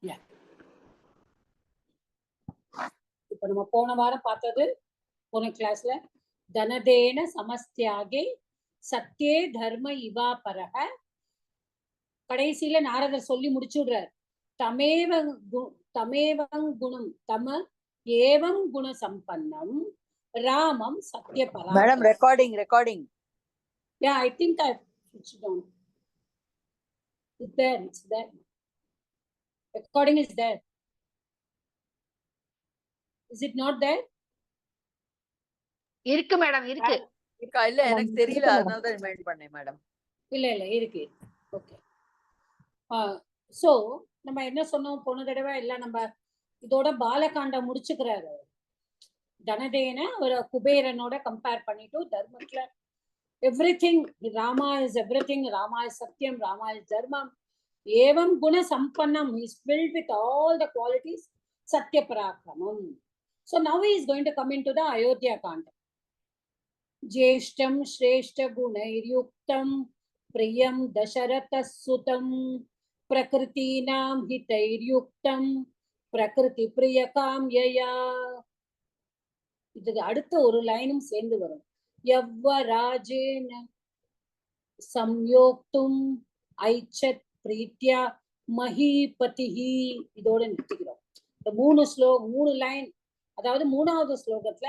Yeah. இப்ப நம்ம போன வாரம் பார்த்தது போன கிளாஸ்ல தனதேன சமஸ்தியாகே சத்யே தர்ம இவா பரக. கடைசியில நாரதர் சொல்லி முடிச்சுடுறார். தமேவங் குணம் தம ஏவம் குண சம்பன்னம் ராமம் சத்யபரா. Madam, recording. Yeah, I think I switched on. It's there. Recording is there. Is it not there? இருக்கு மேடம், இருக்கு. இல்ல எனக்கு தெரியல, அதனால தான் ரிமைண்ட் பண்ணேன் மேடம். இல்ல இருக்கு. ஓகே. சோ நம்ம என்ன சொன்னோம் போன தடவை எல்லாம் நம்ம இதோட பாலகாண்டம் முடிச்சுக்கிறாரு. தனதேன ஒரு குபேரனோட கம்பேர் பண்ணிட்டு தர்மத்துல everything Rama is everything, Rama is satyam, Rama is dharmam, evam guna sampannam, he is filled with all the qualities, satya parakramam. So now he is going to come into the Ayodhya Kanda. Jeshtam shreshta gunair-yuktam priyam dasharatha sutam prakritinam hitair-yuktam prakriti priyakam yaya. இதுக்கு அடுத்த ஒரு லைனும் சேர்ந்து வரும். யவ்வராஜேன சம்யோக்தும் ஐச்சத் பிரீத்யா மஹீபதிஹி. இதோட நிறுத்திக்கிறோம். இந்த மூணு line, அதாவது மூணாவது ஸ்லோகத்துல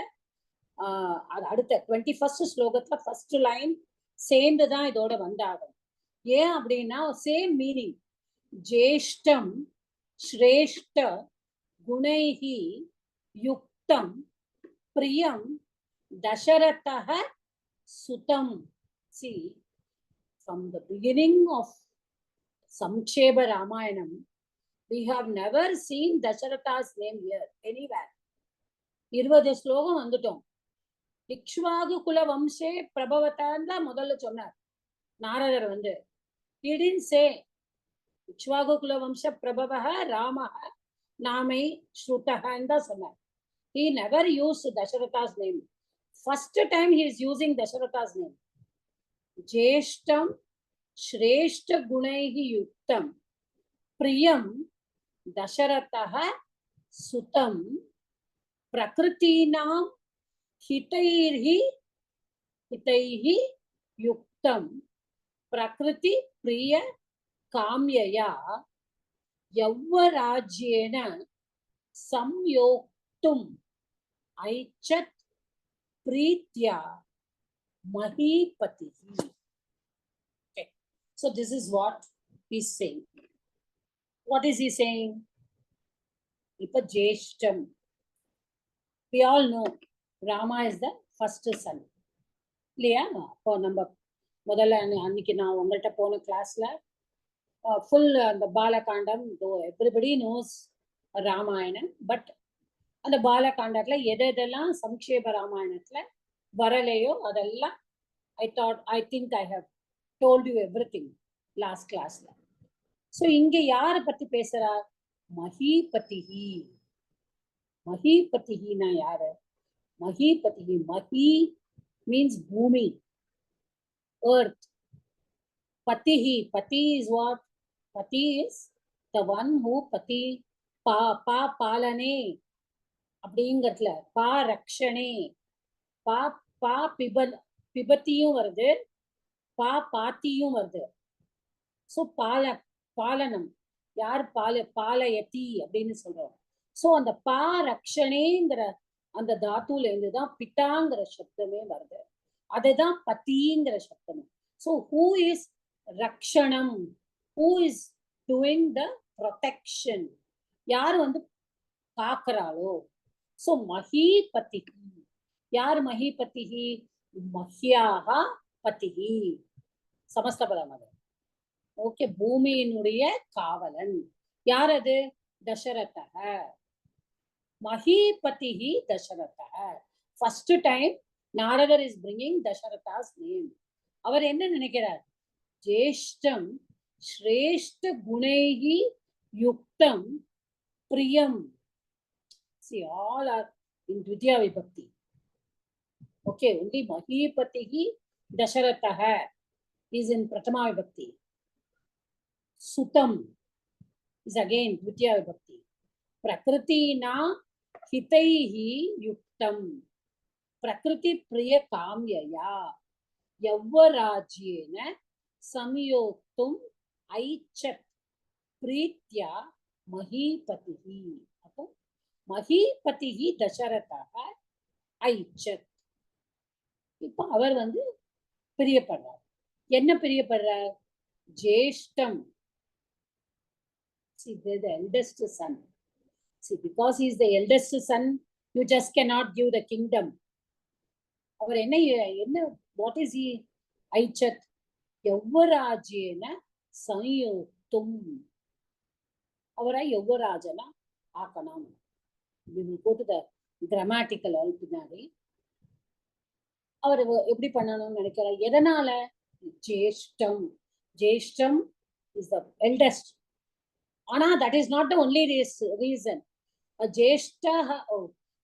அடுத்த 21st ஸ்லோகத்துல ஃபர்ஸ்ட் லைன் சேர்ந்துதான் இதோட வந்தாகும். ஏன் அப்படின்னா சேம் மீனிங். ஜேஷ்டம் ஸ்ரேஷ்ட குணைஹி யுக்தம் பிரியம் தசரதஹ சுதம். See, from the beginning of Samksheba Ramayanam, we have never seen Dasharatha's name here anywhere. 20 ஸ்லோகம் வந்துட்டோம். இக்ஷ்வாகு குல வம்சே பிரபவதான் தான் முதல்ல சொன்னார் நாரதர். he didn't say இக்ஷ்வாகு குல வம்ச பிரபவஹ ராமஹ நாமை ஸ்ருதஹன்னு தான் சொன்னார். He never used Dasharatha's name. First time he is using Dasharatha's name. Jeshtam Shreshta Gunaihi Yuktam Priyam Dasharataha Sutam Prakritinam Hitaihi Yuktam Prakriti Priya Kamyaya Yavvarajyena Samyoktum Aichat Preetya Mahipatihi. Okay. So this is what he's saying. What is he saying? Ipa Jeshtam. We all know Rama is the first son. இல்லையா? இப்போ நம்ம முதல்ல அன்னைக்கு நான் உங்கள்கிட்ட போன கிளாஸ்ல full அந்த பாலகாண்டம், எவ்ரிபடி நோஸ் ராமாயணம், பட் அந்த பாலகாண்டத்துல எதெல்லாம் சம்க்ஷேப ராமாயணத்துல வரலையோ அதெல்லாம் I think I have told you everything last classல. ஸோ இங்க யாரை பத்தி பேசுறார்? மஹீபதிஹி. மஹீபதிஹினா யாரு? மஹீபதிஹி, மஹி means பூமி, earth. Patihi, pati is what? Pati is the one who pati பாலனே அப்படிங்கிறதுல பா ரக்ஷனே, பா பிபத்தியும் வருது, பாத்தியும் வருது. ஸோ பாலனம் யார்? பாலயதி அப்படின்னு சொல்றோம். ஸோ அந்த பா ரக்ஷனேங்கிற அந்த தாத்துல இருந்துதான் பிட்டாங்கிற சப்தமே வருது. அதுதான் பத்திங்கிற சப்தம். ஸோ ஹூ இஸ் ரக்ஷணம்? Who is doing the protection? யார் காக்குறாளோ? ஸோ மஹீபதிஹி. யார் மஹீபதிஹி? மஹ்யாக பதிஹி. சமஸ்தபதம் அது. ஓகே, பூமியினுடைய காவலன். யார் அது? தசரதஹ. மஹீபதிஹி தசரதஹ. First time Naradar is bringing Dasharatha's name. அவர் என்ன நினைக்கிறார்? ஜேஷ்டம் ஸ்ரேஷ்ட குணைஹி யுக்தம் பிரியம். See, all are in Dvitiya Vibhakti. Okay, only Mahipatihi Dasharathaha is in Prathama Vibhakti. Sutam. is again Dvitiya Vibhakti. Prakritina hitaihi yuktam. Prakriti priya kamyaya yavarajyena samyoktum aichat प्रीत्या महीपतिहि. அப்போ மஹீபதிஹி தசரதः ஐச்சத். இப்போ அவர் வந்து பிரியப்படுறார். என்ன பிரியப்படுறார்? ஜேஷ்டம். See, the eldest son. See, because he is the eldest son, you just cannot give the kingdom. அவர் என்ன what is he? ஐச்சத் யவ்வராஜ்யேன சம்யுக்தும். அவரை யவ்வராஜனா ஆக்கணும். We will go to the grammatical all பின்னாடி. அவர் எப்படி பண்ணணும்னு நினைக்கிறார்? எதனால? ஜேஷ்டம். ஜேஷ்டம் is the eldest. ஆனா that is not the only reason. A jeshta,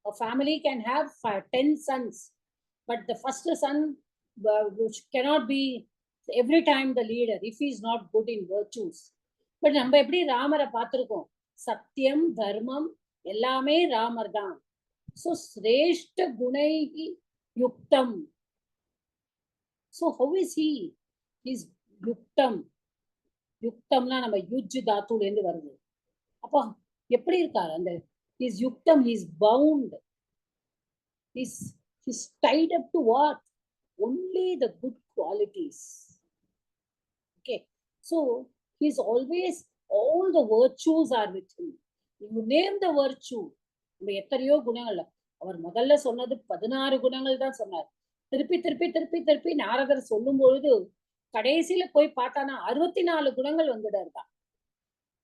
a family can have 10 sons, but the first son which cannot be every time the leader if he is not good in virtues. But நம்ம எப்படி ராமரை பார்த்திருக்கோம்? சத்தியம் தர்மம் எல்லாமே ராமர் தான். So ஸ்ரேஷ்ட குணைஹி யுக்தம். So how is he? He is யுக்தம். யுக்தம்னா நம்ம யுஜ் தாத்துல இருந்து வருது. அப்போ எப்படி இருக்காரு? அந்த his yuktam, he is bound. He's tied up to what? Only the good qualities. Okay, so he's always, all the virtues are with him. You name the virtue. நம்ம எத்தனையோ குணங்கள். அவர் முதல்ல சொன்னது 16 குணங்கள் தான் சொன்னார். திருப்பி திருப்பி திருப்பி திருப்பி நாரதர் சொல்லும் பொழுது கடைசியில போய் பார்த்தானா 64 குணங்கள் வந்துடாருதான்.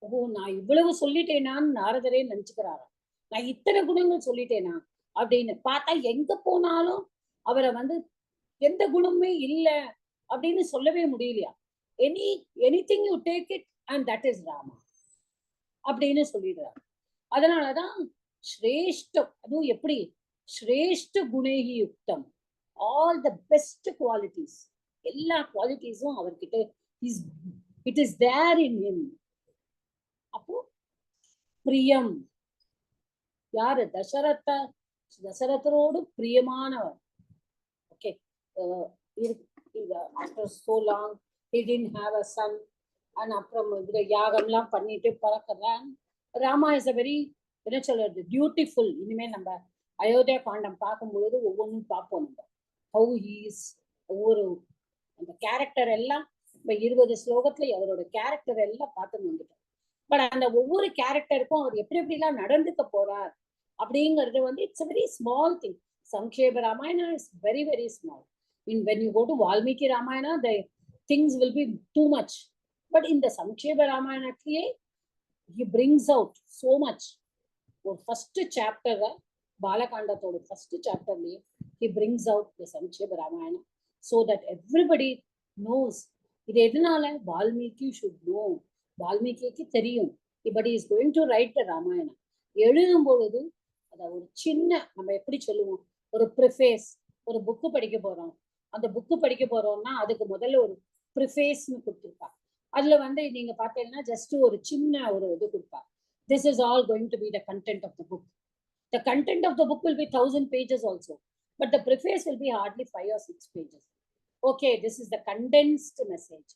ஓ, நான் இவ்வளவு சொல்லிட்டேனான்னு நாரதரே நினைச்சுக்கிறாராம். நான் இத்தனை குணங்கள் சொல்லிட்டேனா அப்படின்னு பார்த்தா எங்க போனாலும் அவரை வந்து எந்த குணமே இல்லை அப்படின்னு சொல்லவே முடியலையா. anything you take it and that is Rama அப்படின்னு சொல்லிடுறாரு. அதனாலதான் ஸ்ரேஷ்டம். அதுவும் எப்படி? ஸ்ரேஷ்ட குணேகி யுக்தம். ஆல் த பெஸ்ட் குவாலிட்டிஸ், எல்லா குவாலிட்டிஸும் அவர்கிட்ட it is there in him. அப்போ பிரியம். யாரு? தசரதரோடு பிரியமானவர். Okay, after so long he didn't have a son, and அப்புறம் யாகம்லாம் பண்ணிட்டு பறக்கிறான். ராமா இஸ் a very, என்ன சொல்றது, பியூட்டிஃபுல். இனிமே நம்ம அயோத்தியா காண்டம் பார்க்கும் பொழுது ஒவ்வொன்றும் பார்ப்போம். நம்ம how he is, ஒவ்வொரு அந்த கேரக்டர் எல்லாம் இப்ப 20 ஸ்லோகத்துல அவரோட கேரக்டர் எல்லாம் பார்த்துன்னு வந்துட்டோம். பட் அந்த ஒவ்வொரு கேரக்டருக்கும் அவர் எப்படி எப்படிலாம் நடந்துக்க போறார் அப்படிங்கிறது வந்து it's a very small thing. Sankshepa Ramayana is very very small. When you go to Valmiki Ramayana, the things will be too much. But in the Sanksheba Ramayana, he brings out so much. First chapter, Balakanda, first chapter, he brings out the Sanksheba Ramayana so that everybody knows. இது எதனால? Valmiki should know. வால்மீகிக்கு தெரியும். But he is going to write the Ramayana. எழுதும் பொழுது அத ஒரு சின்ன, நம்ம எப்படி சொல்லுவோம், ஒரு ப்ரிஃபேஸ், ஒரு புக்கு படிக்க போறோம். அந்த புக்கு படிக்க போறோம்னா அதுக்கு முதல்ல ஒரு ப்ரிஃபேஸ்னு கொடுத்துருப்பா. அதுல வந்து நீங்க பார்த்தீங்கன்னா ஜஸ்ட் ஒரு சின்ன ஒரு இது கொடுப்பா. This is all going to be the content of the book. The content of the book will be 1000 pages also, but the preface will be hardly 5 or 6 pages. Okay, this is the condensed message.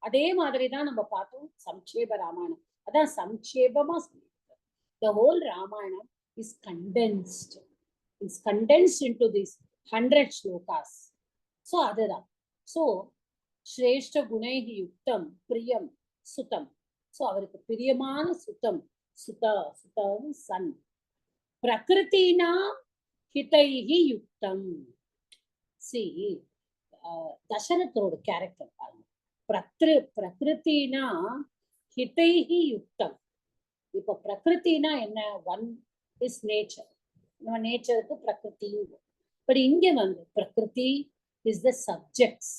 அதே மாதிரி தான் நம்ம பார்த்தோம் சம்க்ஷேப ராமாயணம். அதான் சம்க்ஷேபமா சொல்லியிருக்காரு. The whole Ramayana is condensed. It's condensed into these 100 shlokas. So அதுதான். So ஸ்ரேஷ்ட குணைஹி யுக்தம் பிரியம் சுதம். So அவருக்கு பிரியமான சுதம், சுதம் சன். பிரகிருத்தினா ஹிதைஹி யுக்தம். See, தசரதரோட கேரக்டர் பாருங்க. பிரகிருத்தினா ஹிதைஹி யுக்தம். இப்ப பிரகிருத்தினா என்ன? One is nature. நம்ம நேச்சருக்கு பிரகிருதி. பட் இங்க வந்து பிரகிருதி is the subjects.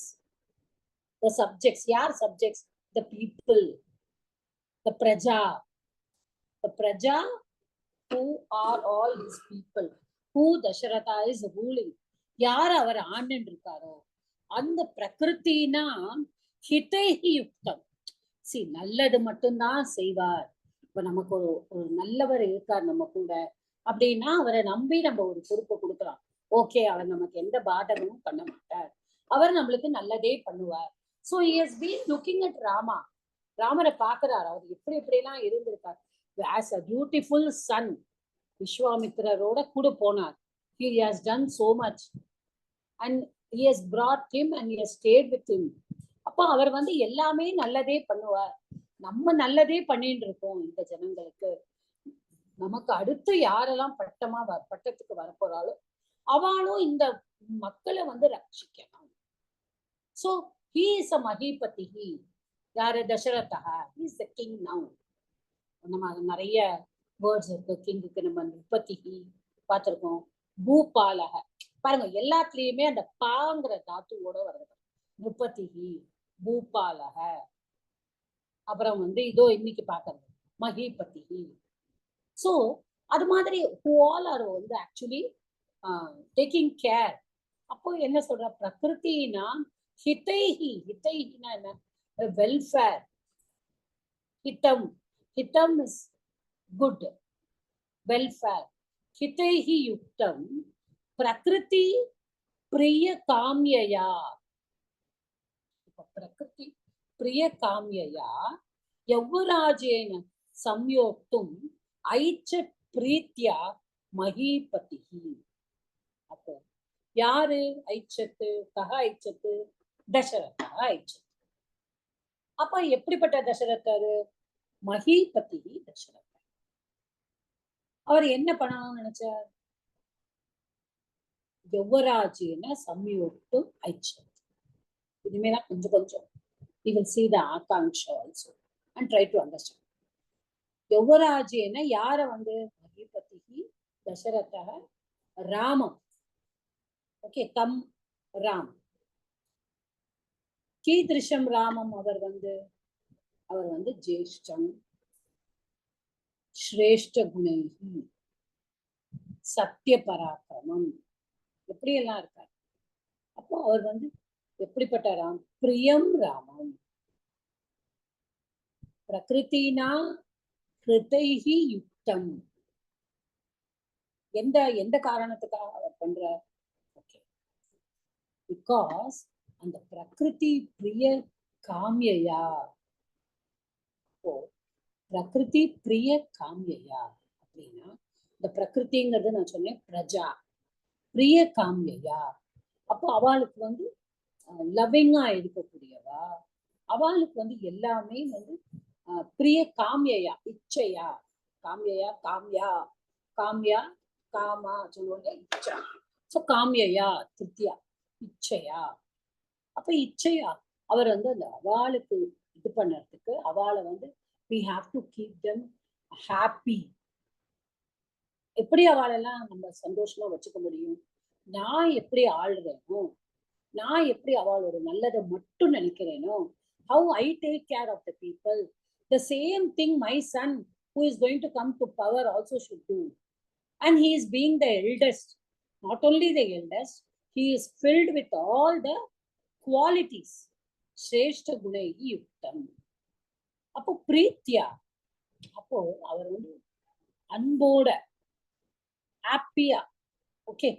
The subjects, yaar subjects? The people, the praja who are all his people, who Dasharatha is ruling. Yaar avar aandan irukaro அந்த பிரகிருத்தினா ஹிதைஹி யுக்தம். See, நல்லது மட்டும்தான் செய்வார். இப்ப நமக்கு ஒரு நல்லவர் இருக்கார் நம்ம கூட அப்படின்னா அவரை நம்பி நம்ம ஒரு பொறுப்பை கொடுக்கலாம். ஓகே, அவர் நமக்கு எந்த பாதகமும் பண்ண மாட்டார், அவர் நம்மளுக்கு நல்லதே பண்ணுவார். So he has been looking at Rama. ராமரை பாக்குறாரு, அவர் எப்படி எல்லாம் இருந்திருக்கார். as a dutiful son, விஸ்வாமித்திரரோட கூட போனார். he has done so much and he has brought him and he has stayed with him. அப்போ அவர் எல்லாமே நல்லதே பண்ணுவார். நம்ம நல்லதே பண்ணிட்டு இருக்கோம் இந்த ஜனங்களுக்கு. நமக்கு அடுத்து யாரெல்லாம் பட்டத்துக்கு வரப்போறாலும் அவளும் இந்த மக்களை ரட்சிக்கணும். So he is a mahipati. யாரு? Dasharatha. he is the king now. நம்ம நிறைய வேர்ட்ஸ் இருக்கு கிங்குக்கு. நம்ம நிருபதிஹி பார்த்திருக்கோம். பூபாலக பாருங்க, எல்லாத்துலயுமே அந்த பாங்கிற தாத்துவோட வருது. நிருபதிஹி, பூபாலக. அப்புறம் இதோ இன்னைக்கு பாக்குறது மகிபதிஹி. சோ அது மாதிரி who all are actually taking care. அப்போ என்ன சொல்ற? பிரகிருத்தினா ஹிதைஹி. ஹிதைஹினா என்ன? வெல்ஃபேர். ஹிதம். ஹிதம் இஸ் குட். வெல்ஃபேர். ஹிதைஹி யுக்தம் பிரகிருதி பிரிய காமியயா. பிரகிருதி பிரிய காமியயா யௌவராஜேன சம்யோக்தும் ஐச்ச பிரீத்யா மகிபதிஹி. அப்போ யாரு ஐச்சத்து? கஹ ஐச்சத்து? தசரதா ஐச்சத்து. அப்ப எப்படிப்பட்ட தசரதர்? மகிபதிஹி தசரதர். அவர் என்ன பண்ணணும்னு நினைச்சார்? யௌவராஜேன சம்யோக்தும் ஐச்சத்து. இனிமேதான் கொஞ்சம் we will see the akanksha also and try to understand. யௌவராஜேன யார மகிபதிஹி தசரதः ராமம். Okay, come Ram. கீதிருஷம் ராமம். அவர் ஜேஷ்டம் ஸ்ரேஷ்ட குணைஹி சத்திய பராக்கிரமம். எப்படி எல்லாம் இருக்கார். அப்போ அவர் எப்படிப்பட்ட ராம்? பிரியம் ராமம். பிரகிருத்தினா ஹிருதைஹி யுக்தம். எந்த காரணத்துக்காக அவர் பண்றார்? ஓகே, பிகாஸ் அந்த பிரகிருதி பிரிய காமியா. பிரகிருதி பிரிய காமியா அப்படின்னா இந்த பிரகிருதிங்கிறது நான் சொன்னேன் பிரஜா. பிரிய காமியா அப்போ அவளுக்கு லவ்விங்கா இருக்கக்கூடியவா. அவளுக்கு எல்லாமே பிரிய காமியா, இச்சையா. காமியா, காமியா, காமியா, காமா சொல்லுவாங்க, இச்சா. சோ காமியா திருப்தியா, இச்சையா. அப்ப இச்சையா அவர் அந்த அவளுக்கு இது பண்ணறதுக்கு அவளை we have to keep them happy. எப்படி அவளெல்லாம் நம்ம சந்தோஷமா வச்சுக்க முடியும்? நான் எப்படி ஆள்றேனோ, நான் எப்படி அவள் ஒரு நல்லதை மட்டும் நினைக்கிறேனோ, how I take care of the people, the same thing my son who is going to come to power also should do. And he is being the eldest. Not only the eldest, he is filled with all the qualities. Shreshta Gunaihi Yuktam. அப்போ பிரீத்தியா, அப்போ அவர் அன்போட ஹாப்பியா. Okay,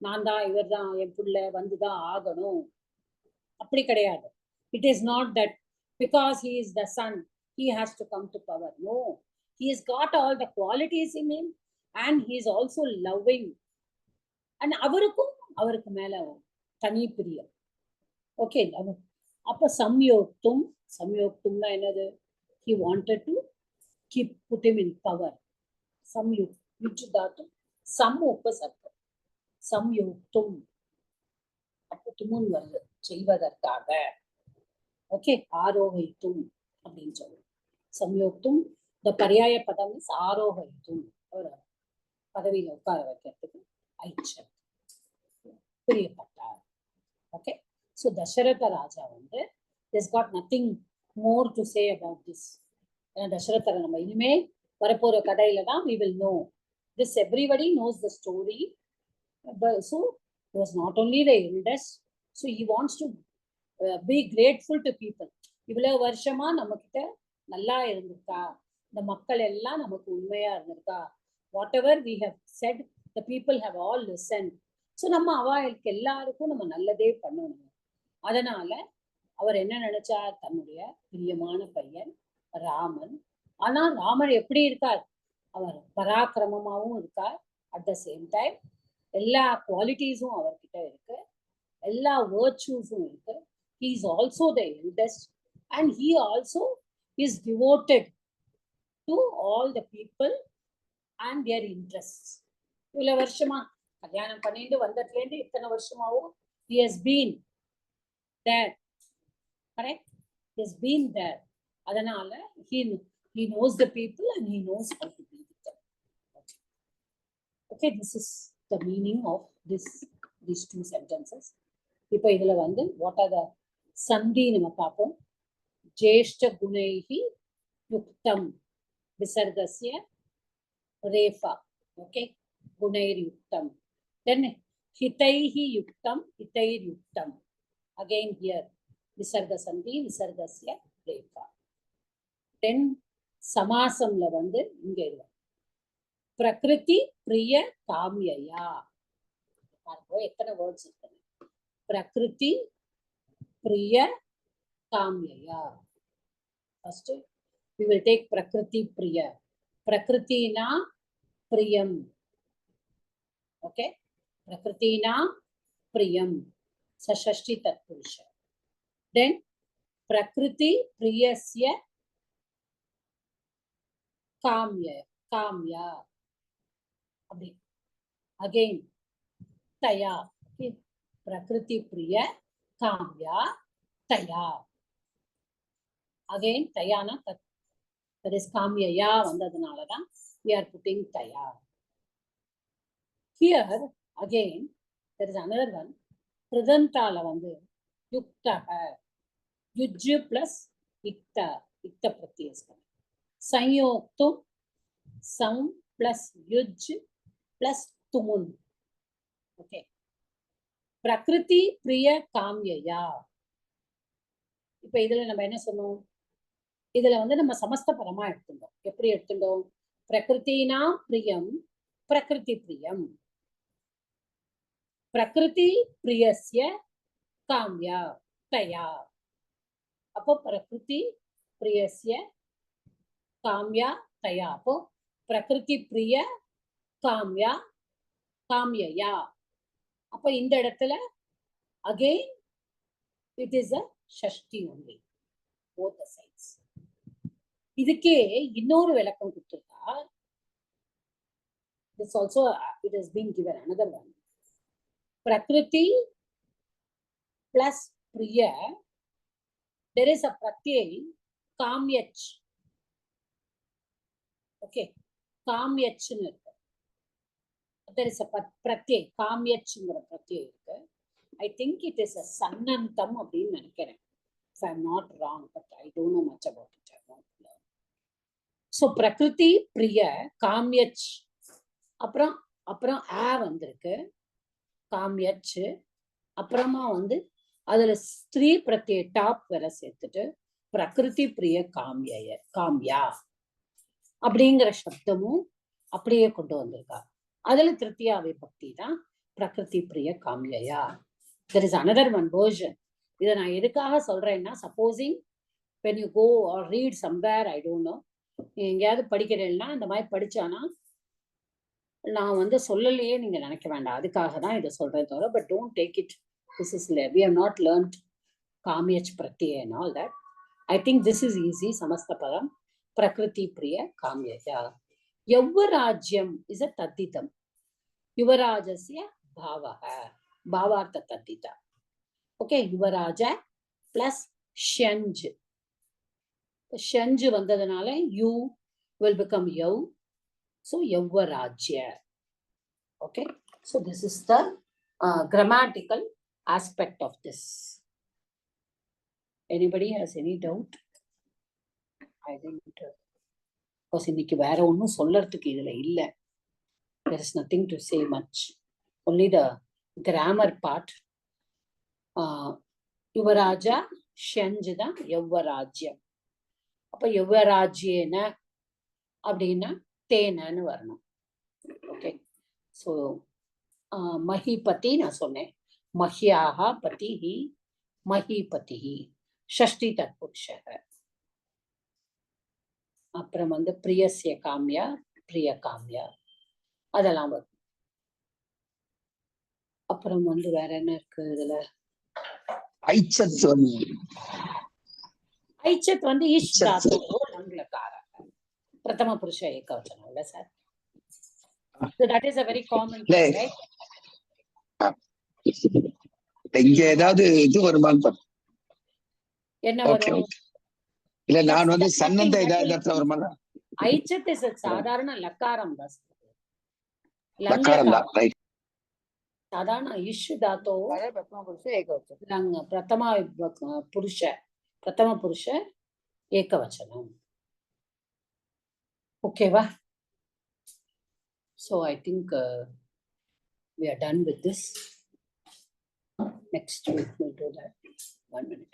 நான் தான் இவர் தான் என் புள்ள வந்துதான் ஆகணும் அப்படி கிடையாது. It is not that because he is the son he has to come to power. No, he has got all the qualities in him and he is also loving. And அவருக்கு மேல தனி பிரியம். ஓகே, அப்ப சம்யோக்தும். சம்யோக்தும்னா என்னது? he wanted to put him in power. சம்யுக்தாத்து சம் உபசர்க்கம். சம்யோக்தும் அப்போ துமுன் வருது, செய்வதற்காக. ஓகே, ஆரோகித்தும் அப்படின்னு சொல்லுவோம். சம்யோக்தும் இந்த பர்யாய பதம் ஆரோகித்தும், ஒரு பதவியில உட்கார வைக்கிறதுக்கு ஐச்சம் பிரியப்பட்டார். Okay, so Dasharatha Raja there's got nothing more to say about this. தசரதரை நம்ம இனிமே வரப்போற கதையில தான் we will know this. Everybody knows the story, but so he was not only the eldest, so he wants to be grateful to people. இவ்வளவு வருஷமா நம்ம கிட்ட நல்லா இருந்திருக்கா, இந்த மக்கள் எல்லாம் நமக்கு உண்மையா இருந்திருக்கா. Whatever we have said the people have all listen. So நம்ம அவளுக்கு எல்லாருக்கும் நம்ம நல்லதே பண்ணணும். அதனால அவர் என்ன நினைச்சார், தன்னுடைய பிரியமான பையன் ராமன். ஆனா ராமர் எப்படி இருக்கார், அவர் பராக்கிரமமாவும் இருக்கார், அட் த சேம் டைம் எல்லா குவாலிட்டிஸும் அவர்கிட்ட இருக்கு, எல்லா வேர்ச்சூஸும் இருக்கு. He is also the eldest and he also is devoted to all the people and their interests. இவ்வளவு வருஷமா கல்யாணம் பண்ணிட்டு வந்ததுல இருந்து இத்தனை வருஷமாவும் he has been there, correct? He has been there. அதனால he knows the people and he knows how to be with them. Okay, this is the meaning of these two sentences. இப்போ இதுல வந்து what are the சந்தி நம்ம பார்ப்போம். ஜேஷ்ட குணைஹி யுக்தம் விசர்கஸ்ய ரேஃபா. Okay, குணைர் யுக்தம். Then ஹிதைஹி யுக்தம் ஹிதைர் யுக்தம். Again here விசர்க சந்தி விசர்கஸ்ய ரேஃபா. தென் சமாசம்ல வந்து இங்க இது பிரகிருதி பிரிய காமியா. எத்தனை வேர்ட்ஸ் இருக்கு. பிரகிருதி பிரிய காமியா. First we will take prakriti priya. Prakriti na priyam. Okay, prakriti na priyam sashashti tatpurusha. Then prakriti priyasya kamya. Again taya. Okay, prakriti priya kamya taya. Again tayana, that is kamyaya vandadanaladhan we are putting taya. Here again there is another one. Pradantala vandu yuktaha, yuj plus ikta pratyas. Sanyoktum sam plus yuj plus tumun. Okay, prakriti priya kamyaya. இப்ப இதுல நம்ம என்ன சொன்னோம், இதுல வந்து நம்ம சமஸ்த பரமா எடுத்துட்டோம். எப்படி எடுத்துட்டோம், பிரகிருத்தினா பிரியம் பிரகிருதி பிரியம், பிரகிருதி பிரியஸ்ய காம்யா தயா. அப்போ பிரகிருதி பிரியஸ்ய காம்யா தயா. அப்போ பிரகிருதி பிரிய காம்யா காம்யயா. அப்ப இந்த இடத்துல again it is a Shashti only, both the sides. இதுக்கே இன்னொரு விளக்கம் கொடுத்திருக்கார். This also it has been given another one. Prakriti plus priya, there is a pratyay kamyach. Okay, kamyach nu irukku. There is a pratyay kamyachங்கிற pratyay இருக்கு. I think it is a sannantam அப்படின்னு நினைக்கிறேன். If I'm not wrong, but I don't know much about it. I won't learn. So prakriti priya kamyach. அப்புறம் வந்திருக்கு காம்யச். அப்புறமா வந்து அதுல ஸ்திரீ பிரத்யே top வேற சேர்த்துட்டு பிரகிருதி பிரிய காம்யா அப்படிங்கிற சப்தமும் அப்படியே கொண்டு வந்திருக்கா. அதுல திருத்தியா விபக்தி தான் பிரகிருதி பிரிய காம்யயா. There is another one version. இதை நான் எதுக்காக சொல்றேன்னா, supposing when you go or read somewhere, I don't know, எங்கேயாவது படிக்கிறேன்னா இந்த மாதிரி படிச்சானா நான் வந்து சொல்லலையே நீங்க நினைக்க வேண்டாம். அதுக்காக தான் இதை சொல்றேன் தவிர, but don't take it. This is we have not learned காமியச் பிரத்யே and all that. I think this is easy. சமஸ்த பதம் பிரகிருதி பிரிய காம்யயா. யௌவராஜ்யம் is a தத்திதம். யுவராஜஸ்ய பாவக பாவார்த்த தத்திதா. ஓகே, யுவராஜ பிளஸ் ஷஞ்ச். ஷஞ்ச் வந்ததுனால you will become யௌ. So யௌவராஜ்ய. Okay, so this is the grammatical aspect of this. Anybody has any doubt? I didn't, because இன்னைக்கு வேற ஒன்னும் சொல்லறதுக்கு இதுல இல்ல. There is nothing to say much. Only the grammar part. யுவராஜா ஷஞ்சுதான் யௌவராஜ்யம். அப்ப யௌவராஜ்யேன அப்படின்னா தேனன்னு வரணும். Okay. So மஹிபதி நான் சொன்னேன். மஹ்யாஹா பதிஹி மஹிபதிஹி ஷஷ்டி தத்புருஷக. அப்புறம் வந்து பிரியஸ்ய காமியா பிரிய காமியா அதெல்லாம் வரும். அப்புறம் வந்து வேற என்ன இருக்கு இதுல? ஐச்சத் ஐச்சத் வந்து இஷ் தாத்து லங்லகார பிரதம புருஷ ஏகவச்சனம் இல்ல sir? So that is a very common thing, right? இங்க ஏதாவது இது வருமான்னு பாரு. என்ன Okay, வரும்? okay. இல்ல நான் வந்து That's சன்னந்த nothing, ஏதாவது that இடத்துல வருமா? ஐச்சத் is a சாதாரண லக்காரம் தான். லக்காரம் தான், right. சாதாரண இஷ் தாத்தோ பிரதம புருஷ ஏகவச்சனம். லங் பிரதம புருஷ ஏகவச்சனம். ஓகேவா? So I think we are done with this. Next week we'll do that. 1 minute.